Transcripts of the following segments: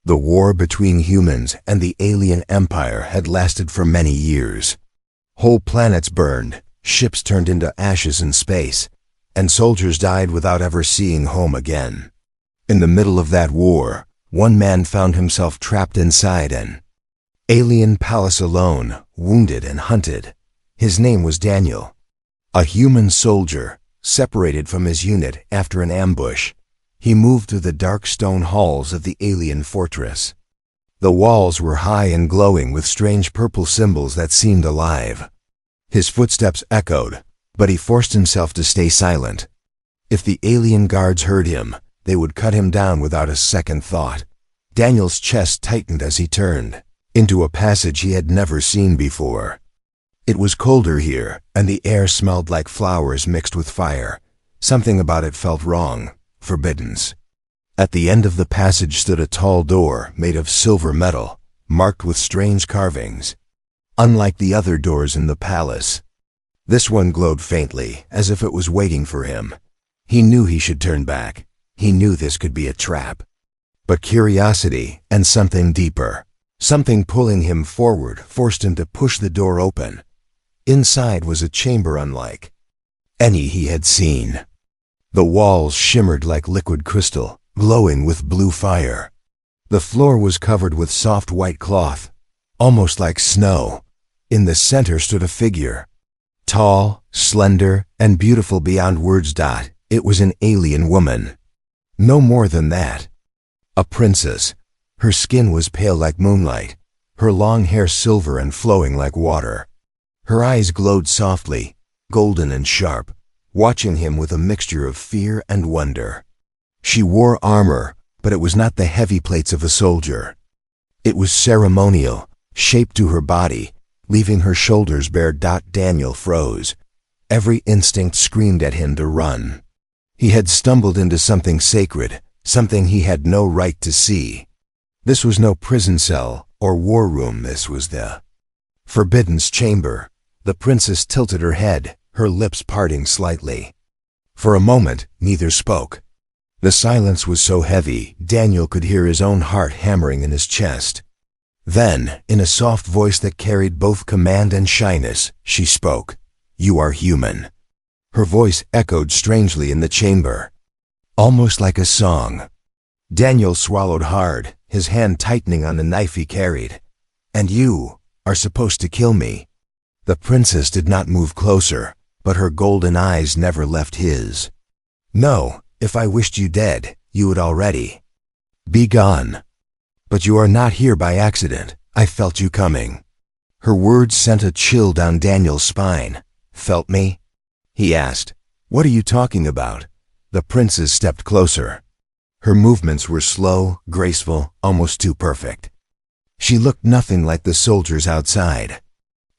The war between humans and the alien empire had lasted for many years. Whole planets burned, ships turned into ashes in space, and soldiers died without ever seeing home again. In the middle of that war, one man found himself trapped inside an alien palace alone, wounded and hunted. His name was Daniel, a human soldier, separated from his unit after an ambush. He moved through the dark stone halls of the alien fortress. The walls were high and glowing with strange purple symbols that seemed alive. His footsteps echoed, but he forced himself to stay silent. If the alien guards heard him, they would cut him down without a second thought. Daniel's chest tightened as he turned into a passage he had never seen before. It was colder here, and the air smelled like flowers mixed with fire. Something about it felt wrong, forbidden. At the end of the passage stood a tall door made of silver metal, marked with strange carvings. Unlike the other doors in the palace, this one glowed faintly, as if it was waiting for him. He knew he should turn back. He knew this could be a trap. But curiosity and something deeper, something pulling him forward, forced him to push the door open. Inside was a chamber unlike any he had seen. The walls shimmered like liquid crystal, glowing with blue fire. The floor was covered with soft white cloth, almost like snow. In the center stood a figure, tall, slender, and beautiful beyond words. It was an alien woman. No more than that. A princess. Her skin was pale like moonlight, her long hair silver and flowing like water. Her eyes glowed softly, golden and sharp, watching him with a mixture of fear and wonder. She wore armor, but it was not the heavy plates of a soldier. It was ceremonial, shaped to her body, leaving her shoulders bare. Daniel froze. Every instinct screamed at him to run. He had stumbled into something sacred, something he had no right to see. This was no prison cell or war room. This was the forbidden's chamber. The princess tilted her head, her lips parting slightly. For a moment, neither spoke. The silence was so heavy, Daniel could hear his own heart hammering in his chest. Then, in a soft voice that carried both command and shyness, she spoke. "You are human." Her voice echoed strangely in the chamber, almost like a song. Daniel swallowed hard, his hand tightening on the knife he carried. "And you are supposed to kill me." The princess did not move closer, but her golden eyes never left his. "No, if I wished you dead, you would already be gone. But you are not here by accident. I felt you coming." Her words sent a chill down Daniel's spine. "Felt me?" he asked. "What are you talking about?" The princess stepped closer. Her movements were slow, graceful, almost too perfect. She looked nothing like the soldiers outside.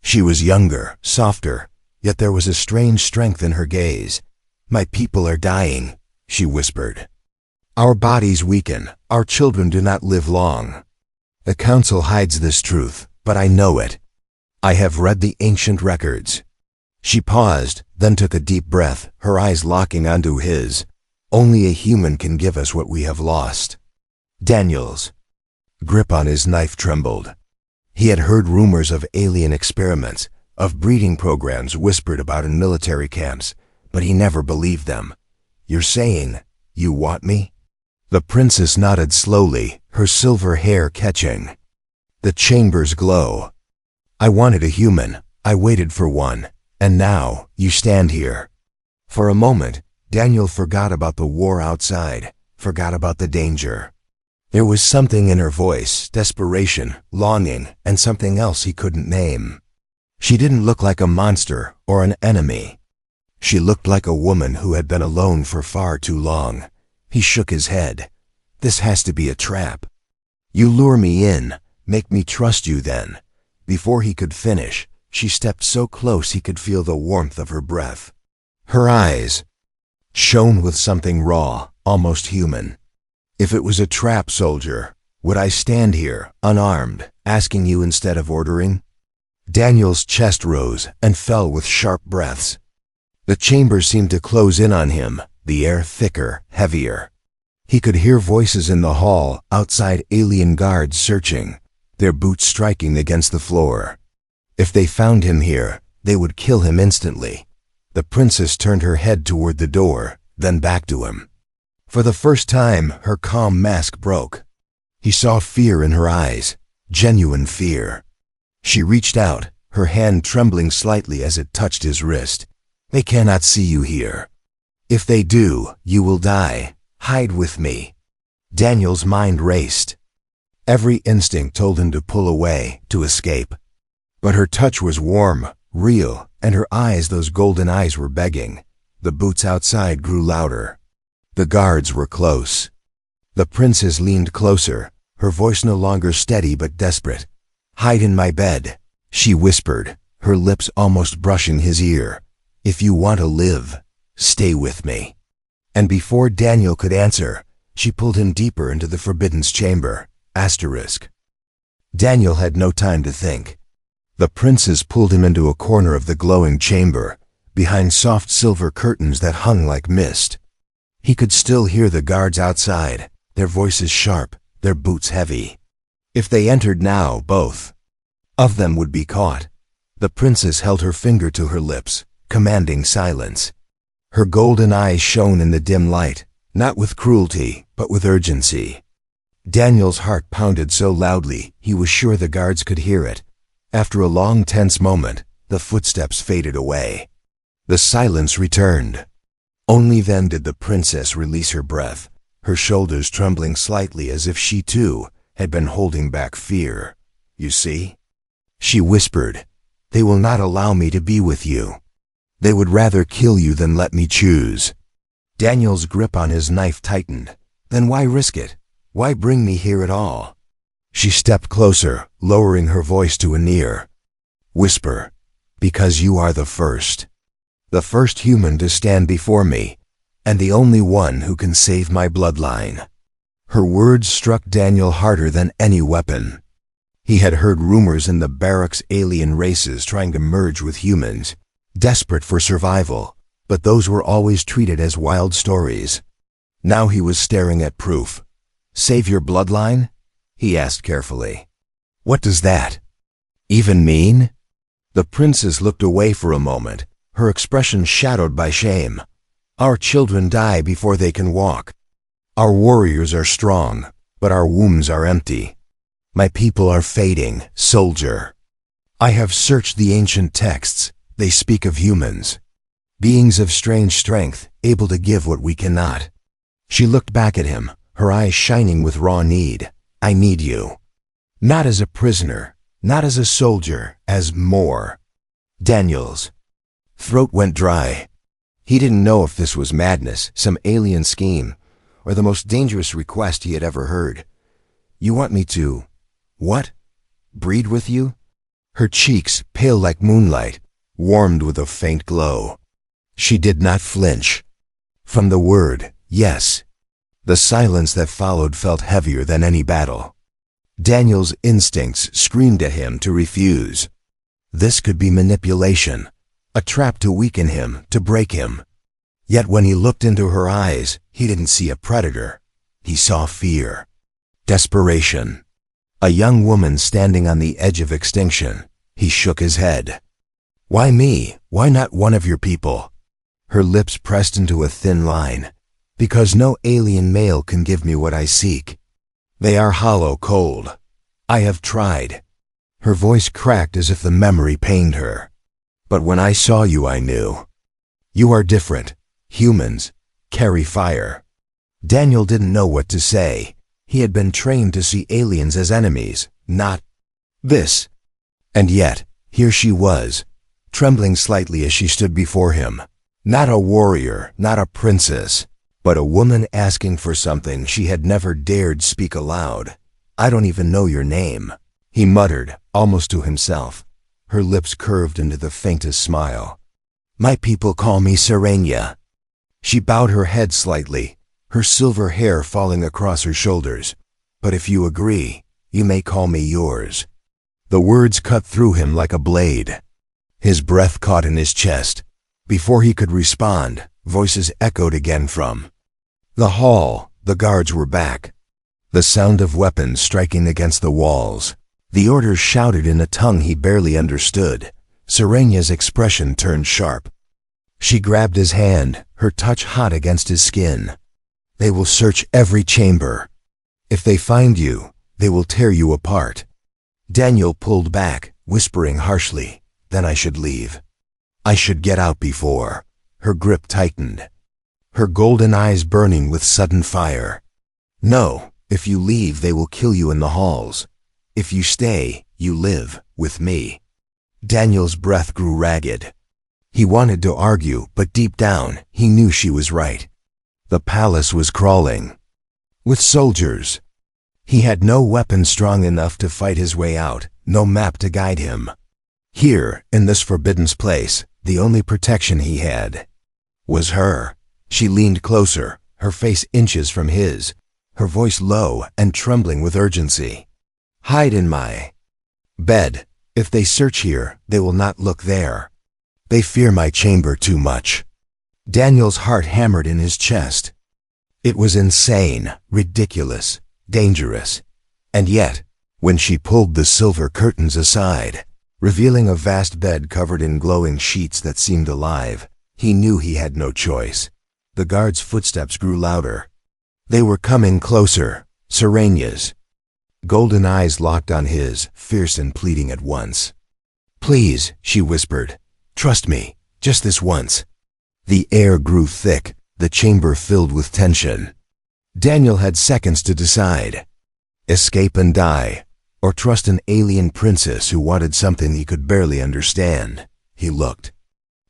She was younger, softer, yet there was a strange strength in her gaze. "My people are dying," she whispered. "Our bodies weaken, our children do not live long. The council hides this truth, but I know it. I have read the ancient records." She paused, then took a deep breath, her eyes locking onto his. "Only a human can give us what we have lost." Daniel's grip on his knife trembled. He had heard rumors of alien experiments, of breeding programs whispered about in military camps, but he never believed them. "You're saying you want me?" The princess nodded slowly, her silver hair catching the chamber's glow. "I wanted a human. I waited for one. And now you stand here." For a moment, Daniel forgot about the war outside, forgot about the danger. There was something in her voice, desperation, longing, and something else he couldn't name. She didn't look like a monster or an enemy. She looked like a woman who had been alone for far too long. He shook his head. "This has to be a trap. You lure me in, make me trust you then." Before he could finish, she stepped so close he could feel the warmth of her breath. Her eyes shone with something raw, almost human. "If it was a trap, soldier, would I stand here, unarmed, asking you instead of ordering?" Daniel's chest rose and fell with sharp breaths. The chamber seemed to close in on him, the air thicker, heavier. He could hear voices in the hall, outside alien guards searching, their boots striking against the floor. If they found him here, they would kill him instantly. The princess turned her head toward the door, then back to him. For the first time, her calm mask broke. He saw fear in her eyes, genuine fear. She reached out, her hand trembling slightly as it touched his wrist. They cannot see you here. If they do, you will die. Hide with me. Daniel's mind raced. Every instinct told him to pull away, to escape. But her touch was warm, real, and her eyes, those golden eyes, were begging. The boots outside grew louder. The guards were close. The princess leaned closer, her voice no longer steady but desperate. "Hide in my bed," she whispered, her lips almost brushing his ear. "If you want to live, stay with me." And before Daniel could answer, she pulled him deeper into the forbidden's chamber. Daniel had no time to think. The princess pulled him into a corner of the glowing chamber, behind soft silver curtains that hung like mist. He could still hear the guards outside, their voices sharp, their boots heavy. If they entered now, both of them would be caught. The princess held her finger to her lips, commanding silence. Her golden eyes shone in the dim light, not with cruelty, but with urgency. Daniel's heart pounded so loudly, he was sure the guards could hear it. After a long, tense moment, the footsteps faded away. The silence returned. Only then did the princess release her breath, her shoulders trembling slightly as if she, too, had been holding back fear. "You see?" she whispered. "They will not allow me to be with you. They would rather kill you than let me choose." Daniel's grip on his knife tightened. Then why risk it? Why bring me here at all? She stepped closer, lowering her voice to a near whisper. "Because you are the first human to stand before me, and the only one who can save my bloodline." Her words struck Daniel harder than any weapon. He had heard rumors in the barracks, alien races trying to merge with humans, desperate for survival, but those were always treated as wild stories. Now he was staring at proof. "Save your bloodline?" he asked carefully. "What does that even mean?" The princess looked away for a moment, her expression shadowed by shame. "Our children die before they can walk. Our warriors are strong, but our wombs are empty. My people are fading, soldier. I have searched the ancient texts. They speak of humans, beings of strange strength, able to give what we cannot." She looked back at him, her eyes shining with raw need. "I need you. Not as a prisoner, not as a soldier, as more." Daniel's throat went dry. He didn't know if this was madness, some alien scheme, or the most dangerous request he had ever heard. "You want me to, what? Breed with you?" Her cheeks, pale like moonlight, warmed with a faint glow. She did not flinch. From the word, yes. The silence that followed felt heavier than any battle. Daniel's instincts screamed at him to refuse. This could be manipulation, a trap to weaken him, to break him. Yet when he looked into her eyes, he didn't see a predator. He saw fear, desperation. A young woman standing on the edge of extinction. He shook his head. "Why me? Why not one of your people?" Her lips pressed into a thin line. "Because no alien male can give me what I seek. They are hollow, cold. I have tried." Her voice cracked as if the memory pained her. "But when I saw you, I knew. You are different. Humans carry fire." Daniel didn't know what to say. He had been trained to see aliens as enemies, not this. And yet, here she was, trembling slightly as she stood before him. Not a warrior, not a princess, but a woman asking for something she had never dared speak aloud. "I don't even know your name," he muttered, almost to himself. Her lips curved into the faintest smile. "My people call me Serenia." She bowed her head slightly, her silver hair falling across her shoulders. "But if you agree, you may call me yours." The words cut through him like a blade. His breath caught in his chest. Before he could respond, voices echoed again from the hall, The guards were back. The sound of weapons striking against the walls. The orders shouted in a tongue he barely understood. Serenya's expression turned sharp. She grabbed his hand, her touch hot against his skin. They will search every chamber. If they find you, they will tear you apart. Daniel pulled back, whispering harshly, "Then I should leave. I should get out before." Her grip tightened, her golden eyes burning with sudden fire. "No, if you leave, they will kill you in the halls. If you stay, you live, with me." Daniel's breath grew ragged. He wanted to argue, but deep down, he knew she was right. The palace was crawling with soldiers. He had no weapon strong enough to fight his way out, no map to guide him. Here, in this forbidden place, the only protection he had was her. She leaned closer, her face inches from his, her voice low and trembling with urgency. "Hide in my bed. If they search here, they will not look there. They fear my chamber too much." Daniel's heart hammered in his chest. It was insane, ridiculous, dangerous. And yet, when she pulled the silver curtains aside, revealing a vast bed covered in glowing sheets that seemed alive, he knew he had no choice. The guards' footsteps grew louder. They were coming closer, Serenya's. Golden eyes locked on his, fierce and pleading at once. "Please," she whispered, "trust me, just this once." The air grew thick, the chamber filled with tension. Daniel had seconds to decide. Escape and die, or trust an alien princess who wanted something he could barely understand. He looked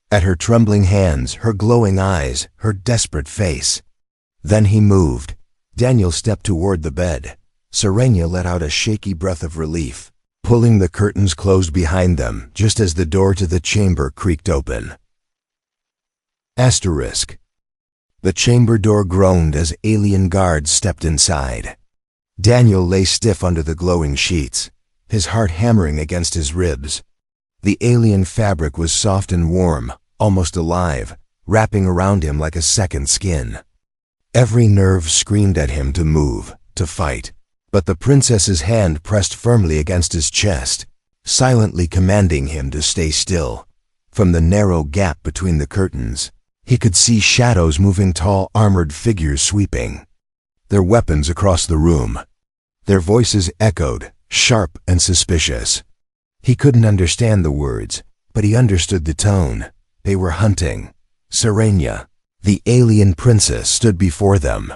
at her trembling hands, her glowing eyes, her desperate face. Then he moved. Daniel stepped toward the bed. Serenya let out a shaky breath of relief, pulling the curtains closed behind them just as the door to the chamber creaked open. Asterisk. The chamber door groaned as alien guards stepped inside. Daniel lay stiff under the glowing sheets, his heart hammering against his ribs. The alien fabric was soft and warm, almost alive, wrapping around him like a second skin. Every nerve screamed at him to move, to fight. But the princess's hand pressed firmly against his chest, silently commanding him to stay still. From the narrow gap between the curtains, he could see shadows moving, tall, armored figures sweeping their weapons across the room. Their voices echoed, sharp and suspicious. He couldn't understand the words, but he understood the tone. They were hunting. Serenya, the alien princess, stood before them.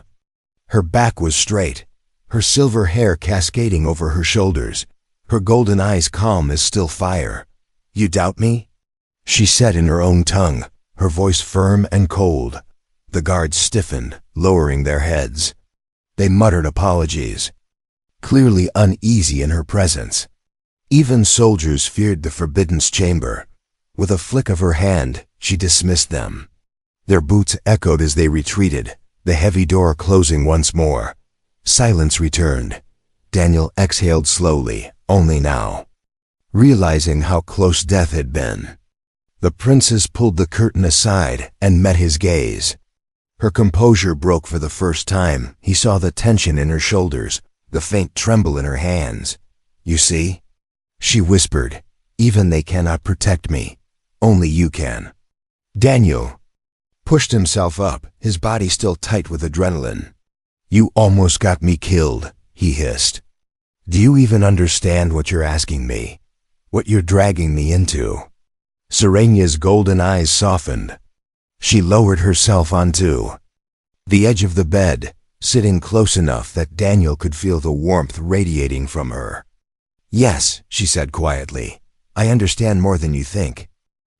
Her back was straight, her silver hair cascading over her shoulders, her golden eyes calm as still fire. "You doubt me?" she said in her own tongue, her voice firm and cold. The guards stiffened, lowering their heads. They muttered apologies, clearly uneasy in her presence. Even soldiers feared the forbidden chamber. With a flick of her hand, she dismissed them. Their boots echoed as they retreated, the heavy door closing once more. Silence returned. Daniel exhaled slowly, only now realizing how close death had been. The princess pulled the curtain aside and met his gaze. Her composure broke for the first time. He saw the tension in her shoulders, the faint tremble in her hands. "You see?" she whispered. "Even they cannot protect me. Only you can." Daniel pushed himself up, his body still tight with adrenaline. "You almost got me killed," he hissed. "Do you even understand what you're asking me? What you're dragging me into?" Serenya's golden eyes softened. She lowered herself onto the edge of the bed, sitting close enough that Daniel could feel the warmth radiating from her. "Yes," she said quietly, "I understand more than you think.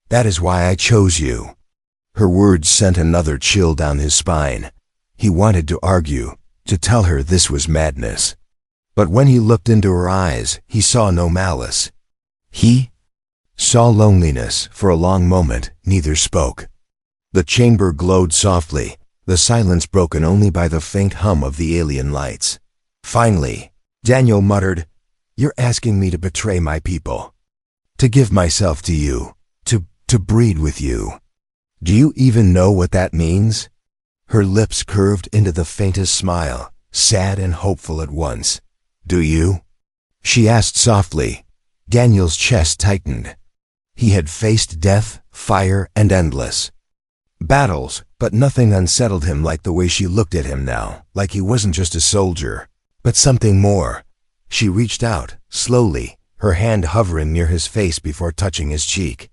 That is why I chose you." Her words sent another chill down his spine. He wanted to argue, to tell her this was madness. But when he looked into her eyes, he saw no malice. He saw loneliness. For a long moment, neither spoke. The chamber glowed softly, the silence broken only by the faint hum of the alien lights. Finally, Daniel muttered, "You're asking me to betray my people, to give myself to you, to breed with you. Do you even know what that means?" Her lips curved into the faintest smile, sad and hopeful at once. "Do you?" she asked softly. Daniel's chest tightened. He had faced death, fire, and endless battles, but nothing unsettled him like the way she looked at him now, like he wasn't just a soldier, but something more. She reached out, slowly, her hand hovering near his face before touching his cheek.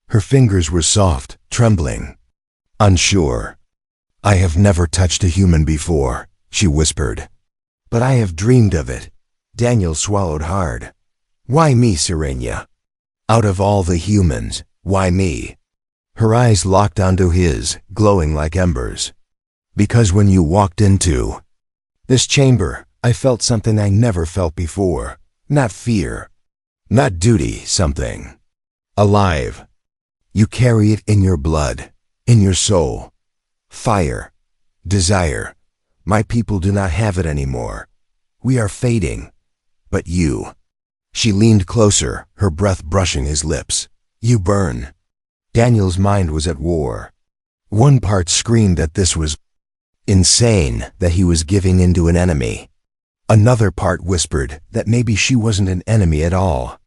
Her fingers were soft, trembling, unsure. "I have never touched a human before," she whispered. "But I have dreamed of it." Daniel swallowed hard. "Why me, Serenia? Out of all the humans, why me?" Her eyes locked onto his, glowing like embers. "Because when you walked into this chamber, I felt something I never felt before. Not fear, not duty, something alive. You carry it in your blood, in your soul. Fire, desire. My people do not have it anymore. We are fading. But you." She leaned closer, her breath brushing his lips. "You burn." Daniel's mind was at war. One part screamed that this was insane, that he was giving in to an enemy. Another part whispered that maybe she wasn't an enemy at all.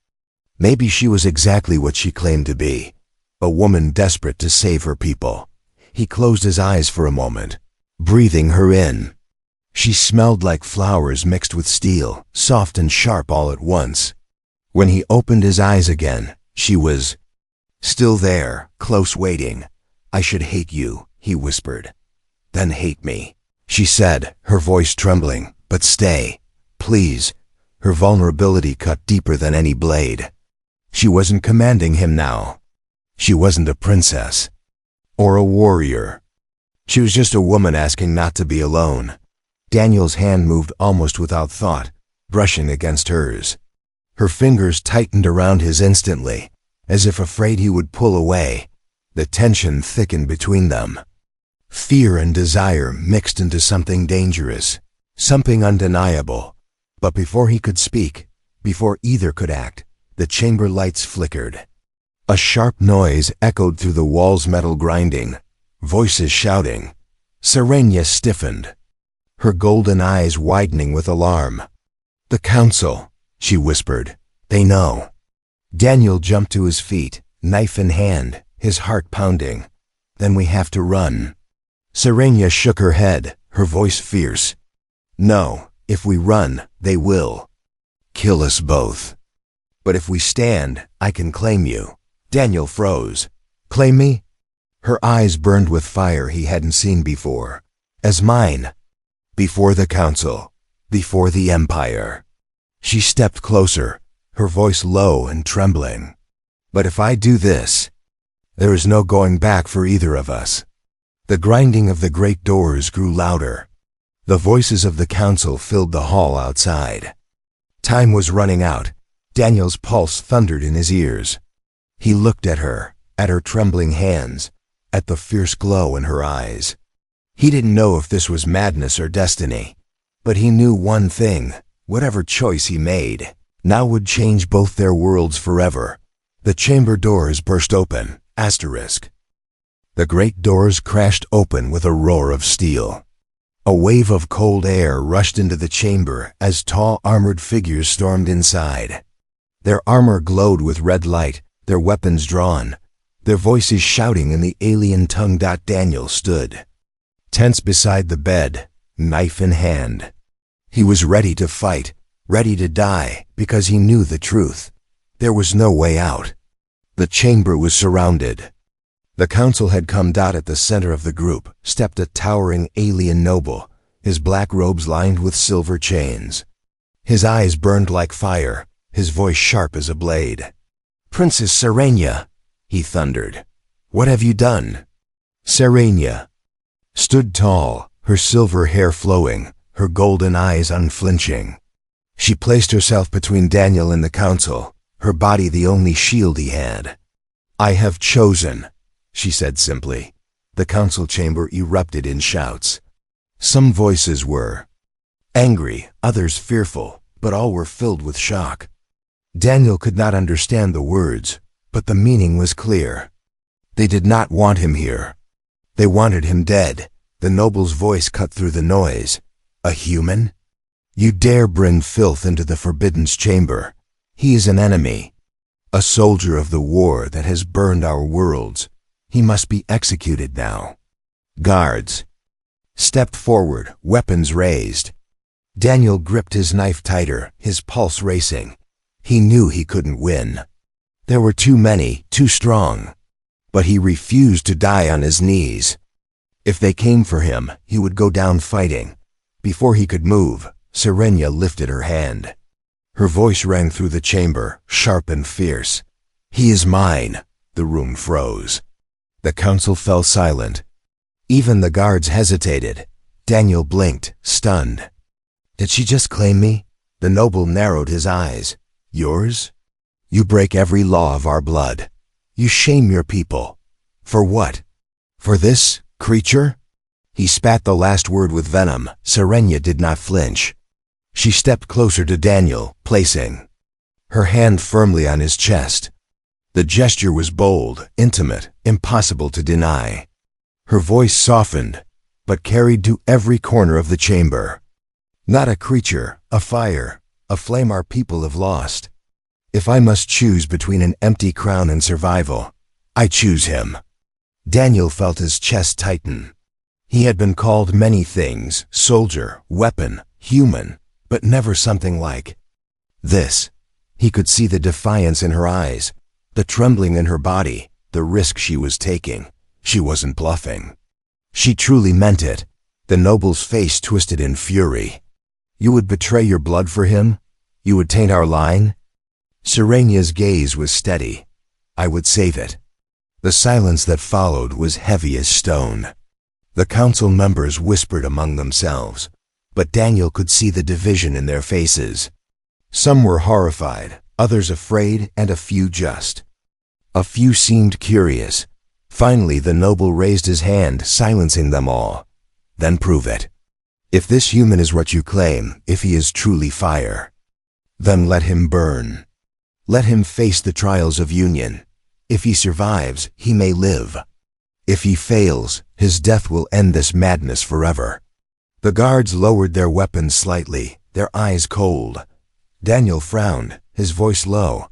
Maybe she was exactly what she claimed to be, a woman desperate to save her people. He closed his eyes for a moment, breathing her in. She smelled like flowers mixed with steel, soft and sharp all at once. When he opened his eyes again, she was still there, close, waiting. "I should hate you," he whispered. "Then hate me," she said, her voice trembling. "But stay, please." Her vulnerability cut deeper than any blade. She wasn't commanding him now. She wasn't a princess or a warrior. She was just a woman asking not to be alone. Daniel's hand moved almost without thought, brushing against hers. Her fingers tightened around his instantly, as if afraid he would pull away. The tension thickened between them. Fear and desire mixed into something dangerous, something undeniable. But before he could speak, before either could act, the chamber lights flickered. A sharp noise echoed through the walls, metal grinding, voices shouting. Serenia stiffened, her golden eyes widening with alarm. "The council," she whispered. "They know." Daniel jumped to his feet, knife in hand, his heart pounding. "Then we have to run." Serenia shook her head, her voice fierce. "No, if we run, they will kill us both. But if we stand, I can claim you." Daniel froze. "Claim me?" Her eyes burned with fire he hadn't seen before. "As mine. Before the council. Before the empire." She stepped closer, her voice low and trembling. "But if I do this, there is no going back for either of us." The grinding of the great doors grew louder. The voices of the council filled the hall outside. Time was running out. Daniel's pulse thundered in his ears. He looked at her trembling hands, at the fierce glow in her eyes. He didn't know if this was madness or destiny, but he knew one thing: whatever choice he made now would change both their worlds forever. The chamber doors burst open. The great doors crashed open with a roar of steel. A wave of cold air rushed into the chamber as tall armored figures stormed inside. Their armor glowed with red light, their weapons drawn, their voices shouting in the alien tongue. Daniel stood, tense beside the bed, knife in hand. He was ready to fight, ready to die, because he knew the truth. There was no way out. The chamber was surrounded. The council had come. At the center of the group stepped a towering alien noble, his black robes lined with silver chains. His eyes burned like fire, his voice sharp as a blade. "Princess Serenia," he thundered. "What have you done?" Serenia stood tall, her silver hair flowing, her golden eyes unflinching. She placed herself between Daniel and the council, her body the only shield he had. "I have chosen," she said simply. The council chamber erupted in shouts. Some voices were angry, others fearful, but all were filled with shock. Daniel could not understand the words, but the meaning was clear. They did not want him here. They wanted him dead, The noble's voice cut through the noise. A human? You dare bring filth into the Forbidden's chamber. He is an enemy. A soldier of the war that has burned our worlds. He must be executed now. Guards stepped forward, weapons raised. Daniel gripped his knife tighter, his pulse racing. He knew he couldn't win. There were too many, too strong. But he refused to die on his knees. If they came for him, he would go down fighting. Before he could move, Serenia lifted her hand. Her voice rang through the chamber, sharp and fierce. He is mine. The room froze. The council fell silent. Even the guards hesitated. Daniel blinked, stunned. Did she just claim me? The noble narrowed his eyes. Yours? You break every law of our blood. You shame your people. For what? For this creature? He spat the last word with venom. Serenia did not flinch. She stepped closer to Daniel, placing her hand firmly on his chest. The gesture was bold, intimate, impossible to deny. Her voice softened, but carried to every corner of the chamber. Not a creature, a fire, a flame our people have lost. If I must choose between an empty crown and survival, I choose him. Daniel felt his chest tighten. He had been called many things, soldier, weapon, human, but never something like this. He could see the defiance in her eyes, the trembling in her body, the risk she was taking. She wasn't bluffing. She truly meant it. The noble's face twisted in fury. You would betray your blood for him? You would taint our line? Serenia's gaze was steady. I would save it. The silence that followed was heavy as stone. The council members whispered among themselves, but Daniel could see the division in their faces. Some were horrified, others afraid, and a few just. A few seemed curious. Finally, the noble raised his hand, silencing them all. Then prove it. If this human is what you claim, if he is truly fire, then let him burn. Let him face the trials of union. If he survives, he may live. If he fails, his death will end this madness forever. The guards lowered their weapons slightly, their eyes cold. Daniel frowned, his voice low.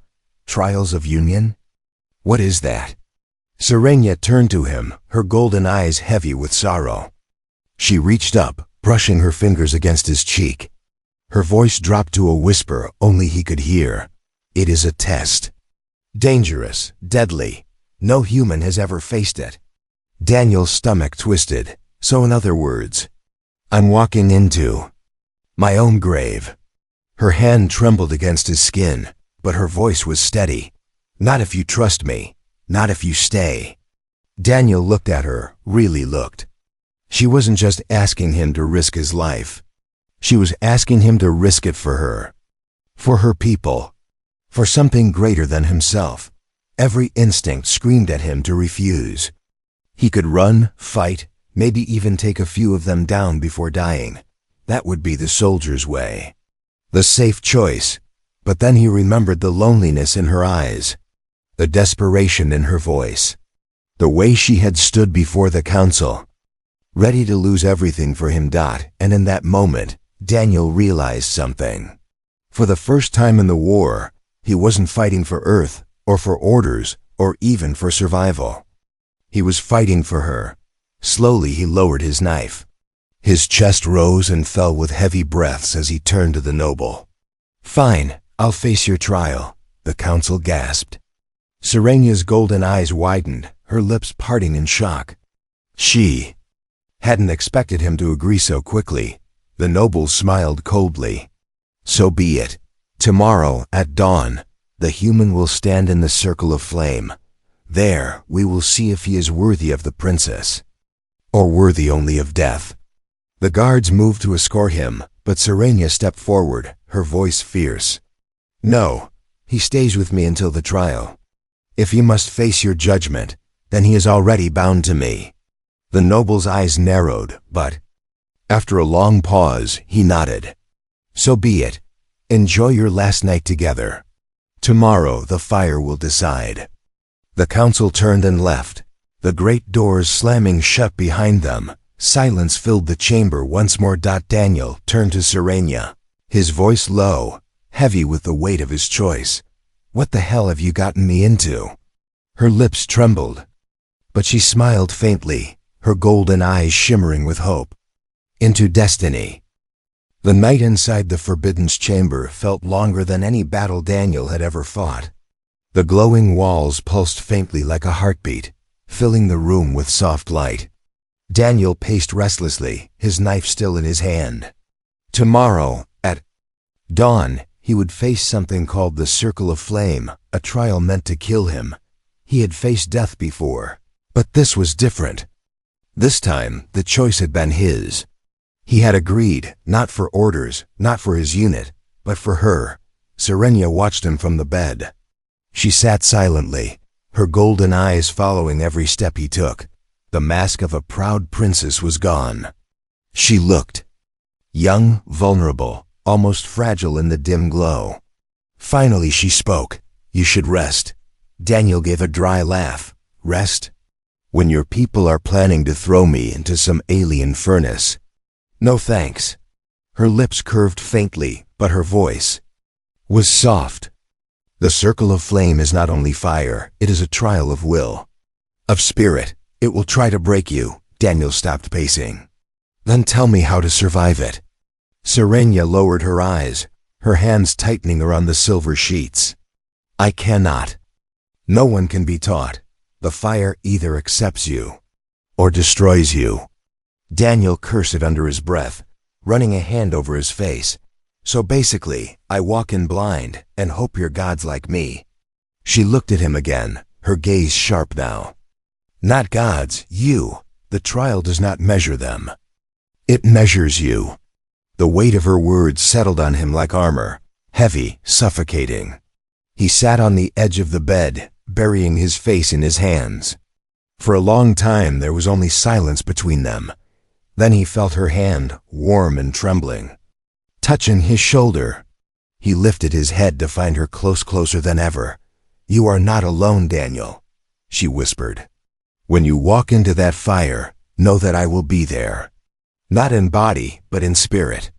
Trials of union? What is that? Serenia turned to him, her golden eyes heavy with sorrow. She reached up, brushing her fingers against his cheek. Her voice dropped to a whisper only he could hear. It is a test. Dangerous, deadly. No human has ever faced it. Daniel's stomach twisted. So in other words, I'm walking into my own grave. Her hand trembled against his skin, but her voice was steady. Not if you trust me. Not if you stay. Daniel looked at her, really looked. She wasn't just asking him to risk his life. She was asking him to risk it for her. For her people. For something greater than himself. Every instinct screamed at him to refuse. He could run, fight, maybe even take a few of them down before dying. That would be the soldier's way. The safe choice. But then he remembered the loneliness in her eyes. The desperation in her voice. The way she had stood before the council. Ready to lose everything for him. And in that moment, Daniel realized something. For the first time in the war, he wasn't fighting for Earth, or for orders, or even for survival. He was fighting for her. Slowly he lowered his knife. His chest rose and fell with heavy breaths as he turned to the noble. Fine, I'll face your trial, the council gasped. Serenia's golden eyes widened, her lips parting in shock. She hadn't expected him to agree so quickly. The noble smiled coldly. So be it. Tomorrow, at dawn, the human will stand in the circle of flame. There, we will see if he is worthy of the princess, or worthy only of death. The guards moved to escort him, but Serenia stepped forward, her voice fierce. No, he stays with me until the trial. If he must face your judgment, then he is already bound to me. The noble's eyes narrowed, but after a long pause, he nodded. So be it. Enjoy your last night together. Tomorrow the fire will decide. The council turned and left, the great doors slamming shut behind them. Silence filled the chamber once more. Daniel turned to Serenia, his voice low, heavy with the weight of his choice. "What the hell have you gotten me into?" Her lips trembled, but she smiled faintly, her golden eyes shimmering with hope. "Into destiny." The night inside the Forbidden Chamber felt longer than any battle Daniel had ever fought. The glowing walls pulsed faintly like a heartbeat, filling the room with soft light. Daniel paced restlessly, his knife still in his hand. Tomorrow, at dawn, he would face something called the Circle of Flame, a trial meant to kill him. He had faced death before, but this was different. This time, the choice had been his. He had agreed, not for orders, not for his unit, but for her. Serenia watched him from the bed. She sat silently, her golden eyes following every step he took. The mask of a proud princess was gone. She looked young, vulnerable, almost fragile in the dim glow. Finally she spoke. "You should rest." Daniel gave a dry laugh. "Rest? When your people are planning to throw me into some alien furnace? No thanks." Her lips curved faintly, but her voice was soft. "The Circle of Flame is not only fire, it is a trial of will, of spirit. It will try to break you." Daniel stopped pacing. "Then tell me how to survive it." Serenia lowered her eyes, her hands tightening around the silver sheets. "I cannot. No one can be taught. The fire either accepts you or destroys you." Daniel cursed under his breath, running a hand over his face. "So basically, I walk in blind and hope your gods like me." She looked at him again, her gaze sharp now. "Not gods, you. The trial does not measure them. It measures you." The weight of her words settled on him like armor, heavy, suffocating. He sat on the edge of the bed, burying his face in his hands. For a long time there was only silence between them. Then he felt her hand, warm and trembling, touching his shoulder. He lifted his head to find her closer than ever. "You are not alone, Daniel," she whispered. "When you walk into that fire, know that I will be there. Not in body, but in spirit.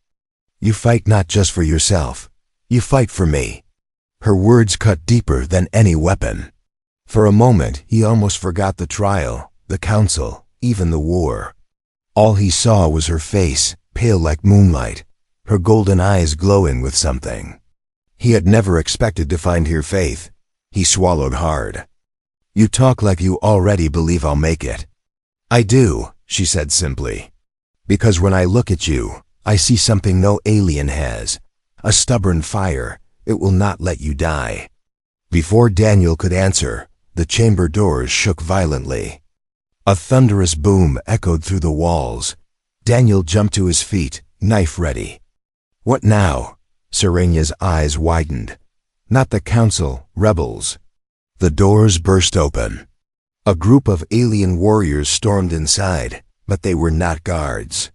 You fight not just for yourself. You fight for me." Her words cut deeper than any weapon. For a moment, he almost forgot the trial, the council, even the war. All he saw was her face, pale like moonlight, her golden eyes glowing with something. He had never expected to find here faith. He swallowed hard. "You talk like you already believe I'll make it." "I do," she said simply. "Because when I look at you, I see something no alien has. A stubborn fire. It will not let you die." Before Daniel could answer, the chamber doors shook violently. A thunderous boom echoed through the walls. Daniel jumped to his feet, knife ready. "What now?" Serenia's eyes widened. "Not the council, rebels." The doors burst open. A group of alien warriors stormed inside, but they were not guards.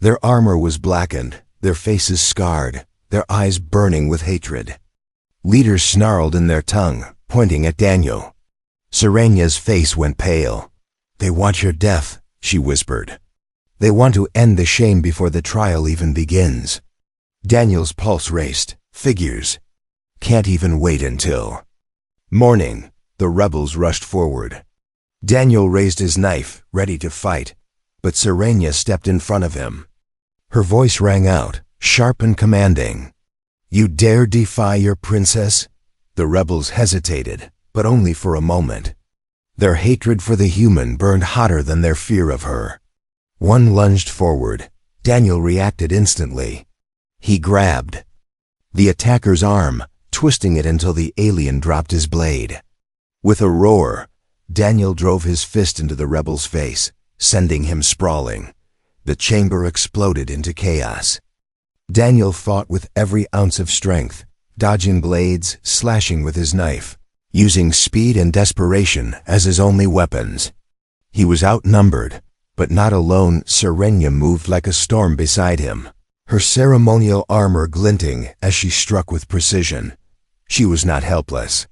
Their armor was blackened, their faces scarred, their eyes burning with hatred. Leaders snarled in their tongue, pointing at Daniel. Serenia's face went pale. "They want your death," she whispered. "They want to end the shame before the trial even begins." Daniel's pulse raced. Figures. Can't even wait until morning. The rebels rushed forward. Daniel raised his knife, ready to fight, but Serenia stepped in front of him. Her voice rang out, sharp and commanding. "You dare defy your princess?" The rebels hesitated, but only for a moment. Their hatred for the human burned hotter than their fear of her. One lunged forward. Daniel reacted instantly. He grabbed the attacker's arm, twisting it until the alien dropped his blade. With a roar, Daniel drove his fist into the rebel's face, sending him sprawling. The chamber exploded into chaos. Daniel fought with every ounce of strength, dodging blades, slashing with his knife, using speed and desperation as his only weapons. He was outnumbered, but not alone. Serenia moved like a storm beside him, her ceremonial armor glinting as she struck with precision. She was not helpless.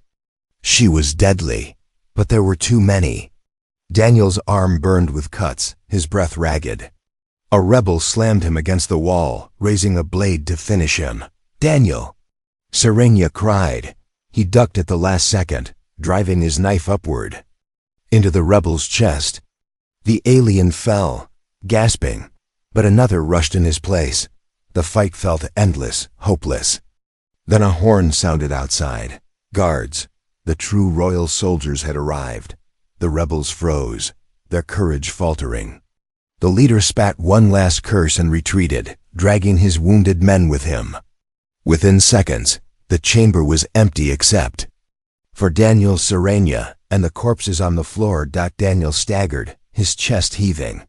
She was deadly, but there were too many. Daniel's arm burned with cuts, his breath ragged. A rebel slammed him against the wall, raising a blade to finish him. "Daniel!" Serenia cried. He ducked at the last second, driving his knife upward into the rebel's chest. The alien fell, gasping, but another rushed in his place. The fight felt endless, hopeless. Then a horn sounded outside. Guards, the true royal soldiers had arrived. The rebels froze, their courage faltering. The leader spat one last curse and retreated, dragging his wounded men with him. Within seconds, the chamber was empty except for Daniel, Serenia, and the corpses on the floor. Daniel staggered, his chest heaving.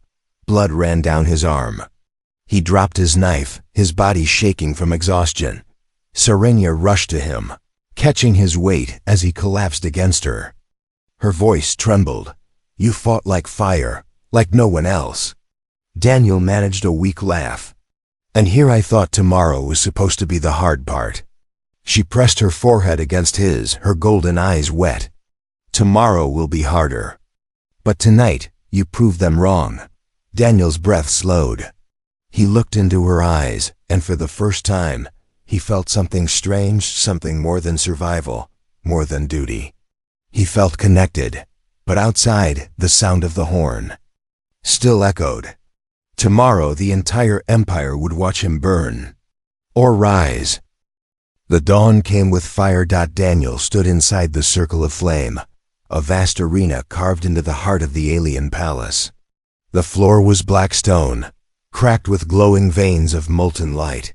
Blood ran down his arm. He dropped his knife, his body shaking from exhaustion. Serenia rushed to him, catching his weight as he collapsed against her. Her voice trembled. "You fought like fire, like no one else." Daniel managed a weak laugh. "And here I thought tomorrow was supposed to be the hard part." She pressed her forehead against his, her golden eyes wet. "Tomorrow will be harder. But tonight, you proved them wrong." Daniel's breath slowed. He looked into her eyes, and for the first time, he felt something strange, something more than survival, more than duty. He felt connected, but outside, the sound of the horn still echoed. Tomorrow, the entire empire would watch him burn or rise. The dawn came with fire. Daniel stood inside the circle of flame, a vast arena carved into the heart of the alien palace. The floor was black stone, cracked with glowing veins of molten light.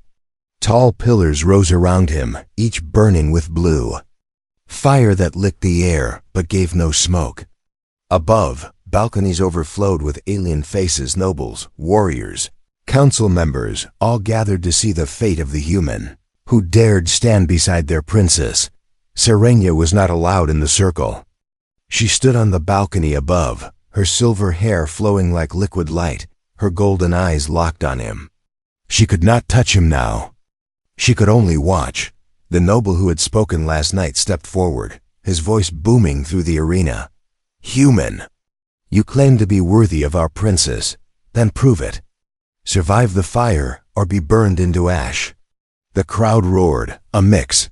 Tall pillars rose around him, each burning with blue fire that licked the air but gave no smoke. Above, balconies overflowed with alien faces, nobles, warriors, council members, all gathered to see the fate of the human who dared stand beside their princess. Serenia was not allowed in the circle. She stood on the balcony above, her silver hair flowing like liquid light, her golden eyes locked on him. She could not touch him now. She could only watch. The noble who had spoken last night stepped forward, his voice booming through the arena. "Human, you claim to be worthy of our princess, then prove it. Survive the fire or be burned into ash." The crowd roared, a mix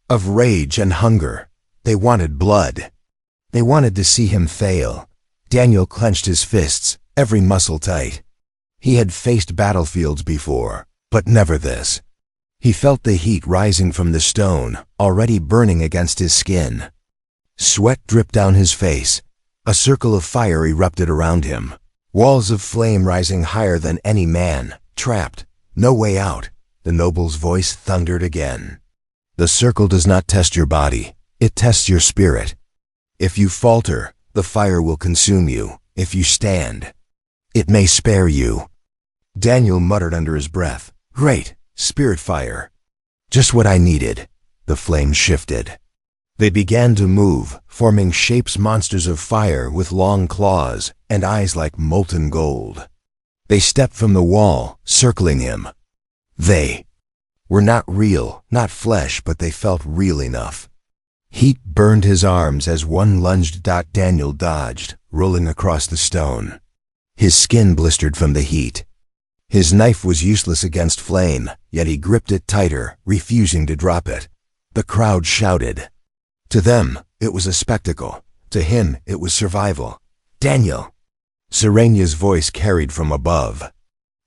of rage and hunger. They wanted blood. They wanted to see him fail. Daniel clenched his fists, every muscle tight. He had faced battlefields before, but never this. He felt the heat rising from the stone, already burning against his skin. Sweat dripped down his face. A circle of fire erupted around him, walls of flame rising higher than any man, trapped, no way out. The noble's voice thundered again. "The circle does not test your body, it tests your spirit. If you falter, the fire will consume you. If you stand, it may spare you." Daniel muttered under his breath, "Great, spirit fire. Just what I needed." The flames shifted. They began to move, forming shapes, monsters of fire with long claws and eyes like molten gold. They stepped from the wall, circling him. They were not real, not flesh, but they felt real enough. Heat burned his arms as one lunged. Daniel dodged, rolling across the stone. His skin blistered from the heat. His knife was useless against flame, yet he gripped it tighter, refusing to drop it. The crowd shouted. To them, it was a spectacle. To him, it was survival. "Daniel!" Serenia's voice carried from above.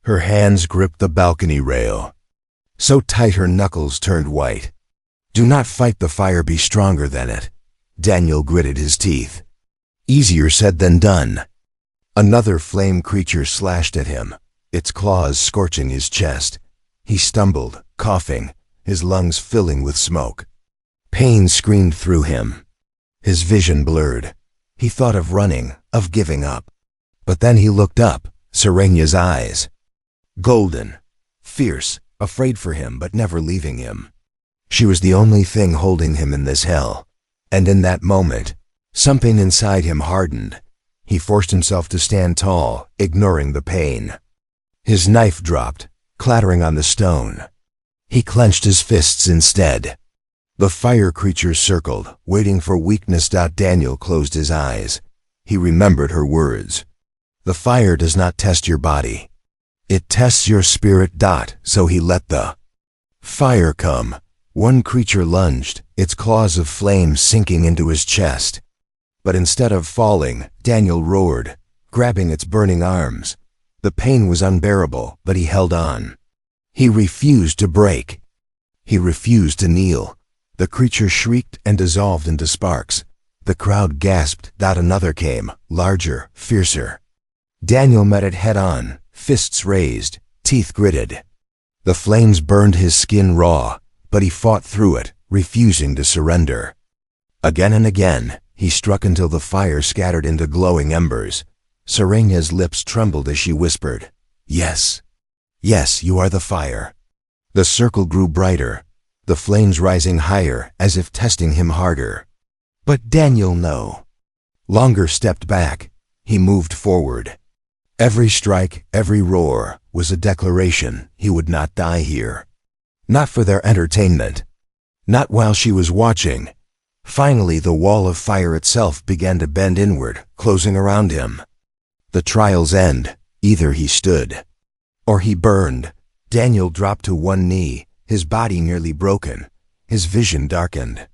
Her hands gripped the balcony rail, so tight her knuckles turned white. "Do not fight the fire, be stronger than it." Daniel gritted his teeth. Easier said than done. Another flame creature slashed at him, its claws scorching his chest. He stumbled, coughing, his lungs filling with smoke. Pain screamed through him. His vision blurred. He thought of running, of giving up. But then he looked up, Serenia's eyes. Golden, fierce, afraid for him but never leaving him. She was the only thing holding him in this hell. And in that moment, something inside him hardened. He forced himself to stand tall, ignoring the pain. His knife dropped, clattering on the stone. He clenched his fists instead. The fire creature circled, waiting for weakness. Daniel closed his eyes. He remembered her words. The fire does not test your body. It tests your spirit. So he let the fire come. One creature lunged, its claws of flame sinking into his chest. But instead of falling, Daniel roared, grabbing its burning arms. The pain was unbearable, but he held on. He refused to break. He refused to kneel. The creature shrieked and dissolved into sparks. The crowd gasped. Another came, larger, fiercer. Daniel met it head-on, fists raised, teeth gritted. The flames burned his skin raw, but he fought through it, refusing to surrender. Again and again, he struck until the fire scattered into glowing embers. Serenya's lips trembled as she whispered, "Yes. Yes, you are the fire." The circle grew brighter, the flames rising higher as if testing him harder. But Daniel no longer stepped back. He moved forward. Every strike, every roar was a declaration he would not die here. Not for their entertainment. Not while she was watching. Finally, the wall of fire itself began to bend inward, closing around him. The trial's end. Either he stood or he burned. Daniel dropped to one knee, his body nearly broken, his vision darkened.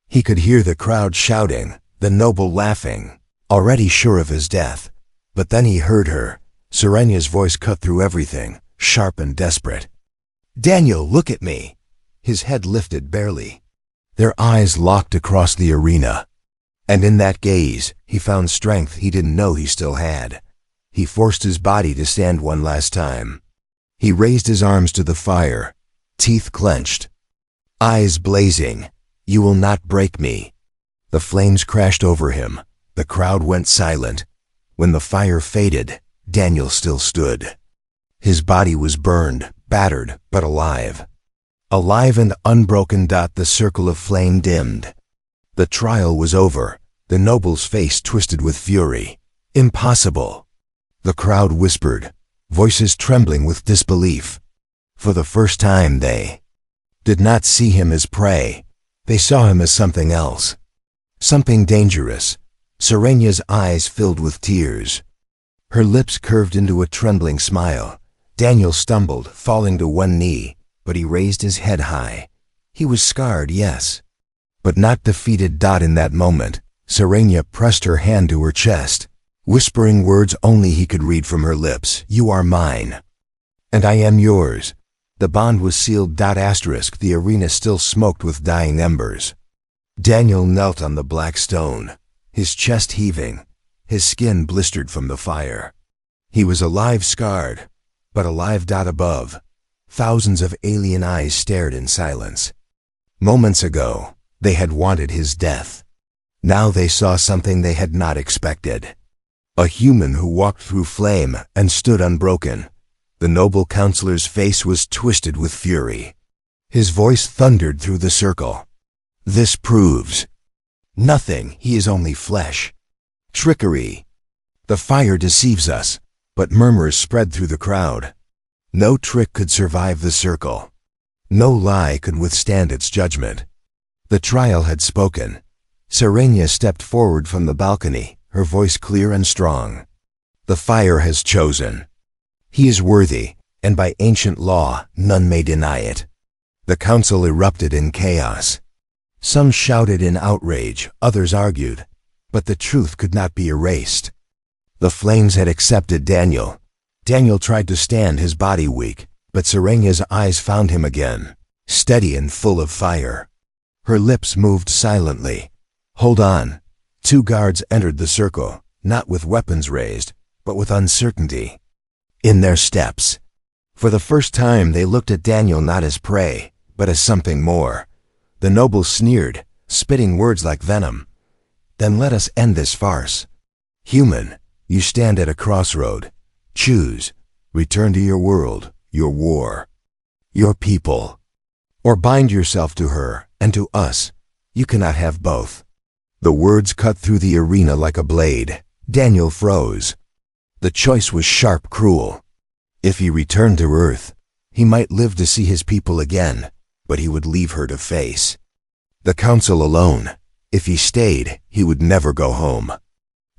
He could hear the crowd shouting, the noble laughing, already sure of his death. But then he heard her. Serenya's voice cut through everything, sharp and desperate. "Daniel, look at me." His head lifted barely. Their eyes locked across the arena. And in that gaze, he found strength he didn't know he still had. He forced his body to stand one last time. He raised his arms to the fire, teeth clenched, eyes blazing. "You will not break me." The flames crashed over him. The crowd went silent. When the fire faded, Daniel still stood. His body was burned, battered, but alive. Alive and unbroken. The circle of flame dimmed. The trial was over. The noble's face twisted with fury. "Impossible." The crowd whispered, voices trembling with disbelief. For the first time they did not see him as prey. They saw him as something else. Something dangerous. Serenya's eyes filled with tears. Her lips curved into a trembling smile. Daniel stumbled, falling to one knee, but he raised his head high. He was scarred, yes, but not defeated. In that moment, Serenya pressed her hand to her chest, whispering words only he could read from her lips. "You are mine, and I am yours." The bond was sealed. The arena still smoked with dying embers. Daniel knelt on the black stone, his chest heaving, his skin blistered from the fire. He was alive, scarred, but alive. Above, thousands of alien eyes stared in silence. Moments ago, they had wanted his death. Now they saw something they had not expected. A human who walked through flame and stood unbroken. The noble counselor's face was twisted with fury. His voice thundered through the circle. "This proves nothing. He is only flesh. Trickery. The fire deceives us." But murmurs spread through the crowd. No trick could survive the circle. No lie could withstand its judgment. The trial had spoken. Serenya stepped forward from the balcony, her voice clear and strong. "The fire has chosen. He is worthy, and by ancient law, none may deny it." The council erupted in chaos. Some shouted in outrage, others argued, but the truth could not be erased. The flames had accepted Daniel. Daniel tried to stand, his body weak, but Serenya's eyes found him again, steady and full of fire. Her lips moved silently. "Hold on." Two guards entered the circle, not with weapons raised, but with uncertainty in their steps. For the first time they looked at Daniel not as prey, but as something more. The noble sneered, spitting words like venom. "Then let us end this farce. Human, you stand at a crossroad. Choose. Return to your world, your war, your people. Or bind yourself to her and to us. You cannot have both." The words cut through the arena like a blade. Daniel froze. The choice was sharp, cruel. If he returned to Earth, he might live to see his people again, but he would leave her to face the council alone. If he stayed, he would never go home.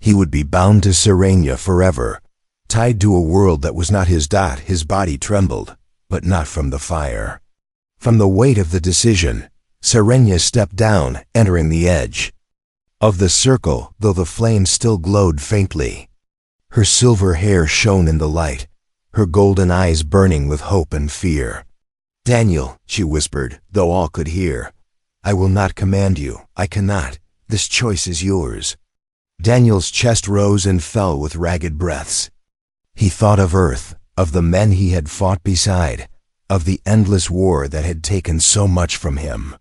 He would be bound to Serenia forever, tied to a world that was not his. His body trembled, but not from the fire. From the weight of the decision, Serenia stepped down, entering the edge of the circle, though the flame still glowed faintly. Her silver hair shone in the light, her golden eyes burning with hope and fear. "Daniel," she whispered, though all could hear, "I will not command you. I cannot. This choice is yours." Daniel's chest rose and fell with ragged breaths. He thought of Earth, of the men he had fought beside, of the endless war that had taken so much from him.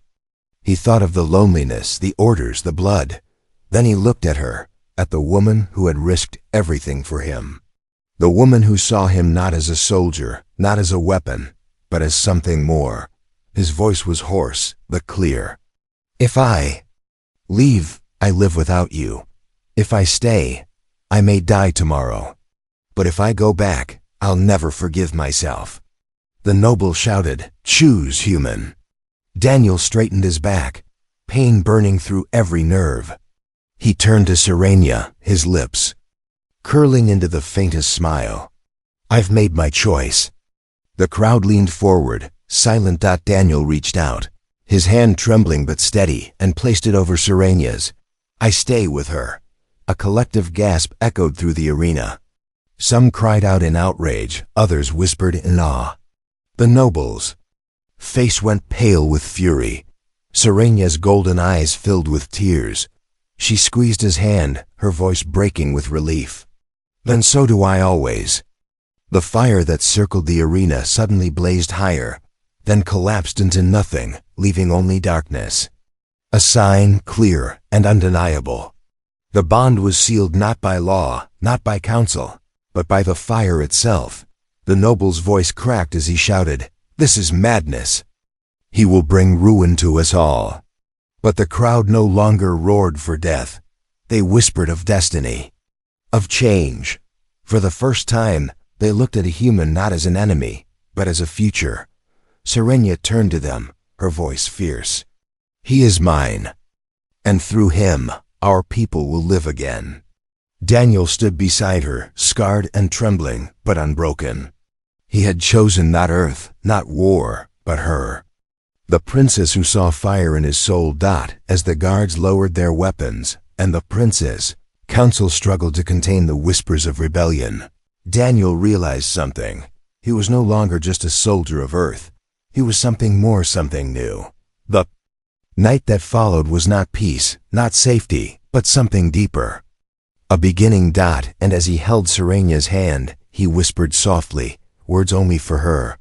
He thought of the loneliness, the orders, the blood. Then he looked at her, at the woman who had risked everything for him. The woman who saw him not as a soldier, not as a weapon, but as something more. His voice was hoarse, but clear. "If I leave, I live without you. If I stay, I may die tomorrow. But if I go back, I'll never forgive myself." The noble shouted, "Choose, human." Daniel straightened his back, pain burning through every nerve. He turned to Serenia, his lips curling into the faintest smile. "I've made my choice." The crowd leaned forward, silent. Daniel reached out, his hand trembling but steady, and placed it over Serenia's. "I stay with her." A collective gasp echoed through the arena. Some cried out in outrage, others whispered in awe. The noble's face went pale with fury. Serenia's golden eyes filled with tears. She squeezed his hand, her voice breaking with relief. "Then so do I always." The fire that circled the arena suddenly blazed higher, then collapsed into nothing, leaving only darkness. A sign clear and undeniable. The bond was sealed not by law, not by council, but by the fire itself. The noble's voice cracked as he shouted, "This is madness. He will bring ruin to us all." But the crowd no longer roared for death. They whispered of destiny, of change. For the first time, they looked at a human not as an enemy, but as a future. Serenia turned to them, her voice fierce. "He is mine, and through him, our people will live again." Daniel stood beside her, scarred and trembling, but unbroken. He had chosen not Earth, not war, but her. The princess who saw fire in his soul. As the guards lowered their weapons, and the princess, council struggled to contain the whispers of rebellion. Daniel realized something. He was no longer just a soldier of Earth. He was something more, something new. The night that followed was not peace, not safety, but something deeper. A beginning. And as he held Serenia's hand, he whispered softly, words only for her.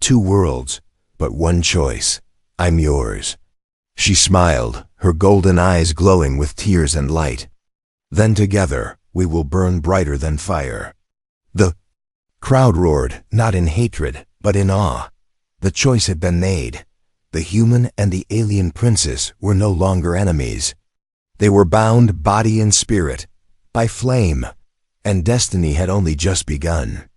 "Two worlds, but one choice. I'm yours." She smiled, her golden eyes glowing with tears and light. "Then together, we will burn brighter than fire." The crowd roared, not in hatred, but in awe. The choice had been made. The human and the alien princess were no longer enemies. They were bound, body and spirit, by flame, and destiny had only just begun.